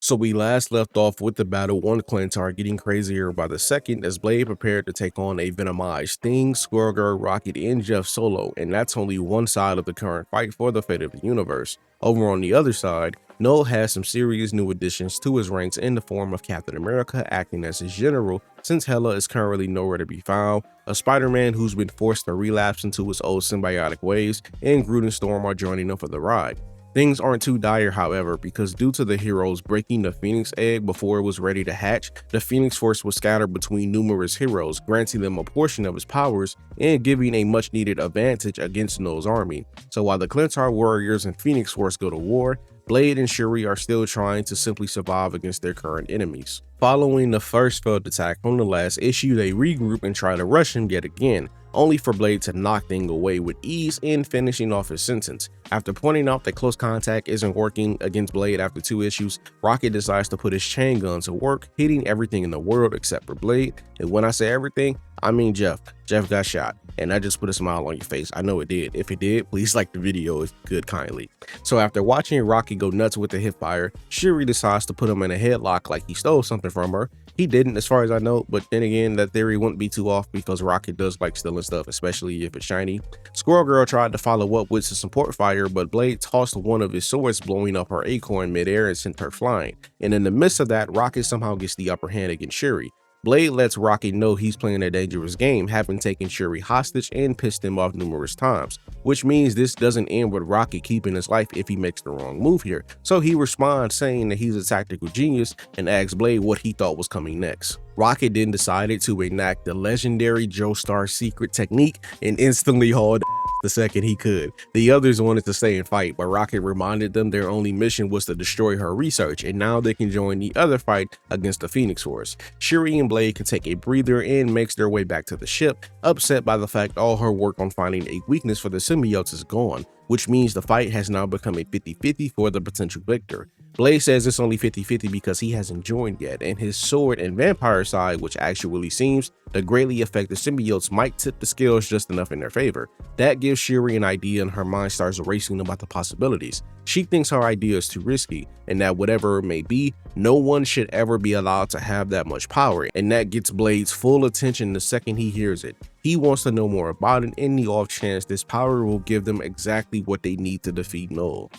So we last left off with the battle on Klyntar getting crazier by the second as Blade prepared to take on a Venomized Sting, Squirrel Girl, Rocket, and Jeff solo, and that's only one side of the current fight for the fate of the universe. Over on the other side, Noel has some serious new additions to his ranks in the form of Captain America acting as his general since Hela is currently nowhere to be found, a Spider-Man who's been forced to relapse into his old symbiotic ways, and Groot and Storm are joining him for the ride. Things aren't too dire, however, because due to the heroes breaking the Phoenix egg before it was ready to hatch, the Phoenix Force was scattered between numerous heroes, granting them a portion of his powers and giving a much needed advantage against Noel's army. So while the Klyntar warriors and Phoenix Force go to war, Blade and Shuri are still trying to simply survive against their current enemies. Following the first failed attack from the last issue, they regroup and try to rush him yet again, only for Blade to knock things away with ease and finishing off his sentence. After pointing out that close contact isn't working against Blade after 2 issues, Rocket decides to put his chain gun to work, hitting everything in the world except for Blade. And when I say everything, I mean Jeff. Jeff got shot, and that just put a smile on your face. I know it did. If it did, please like the video if you could kindly. So after watching Rocket go nuts with the hip fire, Shuri decides to put him in a headlock like he stole something from her. He didn't, as far as I know, but then again, that theory wouldn't be too off because Rocket does like stealing stuff, especially if it's shiny. Squirrel Girl tried to follow up with some support fire, but Blade tossed one of his swords, blowing up her acorn midair and sent her flying. And in the midst of that, Rocket somehow gets the upper hand against Shuri. Blade lets Rocket know he's playing a dangerous game, having taken Shuri hostage and pissed him off numerous times, which means this doesn't end with Rocket keeping his life if he makes the wrong move here. So he responds saying that he's a tactical genius and asks Blade what he thought was coming next. Rocket then decided to enact the legendary Joestar secret technique and instantly hauled the second he could. The others wanted to stay and fight, but Rocket reminded them their only mission was to destroy her research, and now they can join the other fight against the Phoenix Force. Shuri and Blade can take a breather and makes their way back to the ship, upset by the fact all her work on finding a weakness for the symbiotes is gone, which means the fight has now become a 50-50 for the potential victor. Blade says it's only 50-50 because he hasn't joined yet, and his sword and vampire side, which actually seems to greatly affect the symbiotes, might tip the scales just enough in their favor. That gives Shuri an idea and her mind starts racing about the possibilities. She thinks her idea is too risky, and that whatever it may be, no one should ever be allowed to have that much power, and that gets Blade's full attention the second he hears it. He wants to know more about it in the off chance this power will give them exactly what they need to defeat Noel.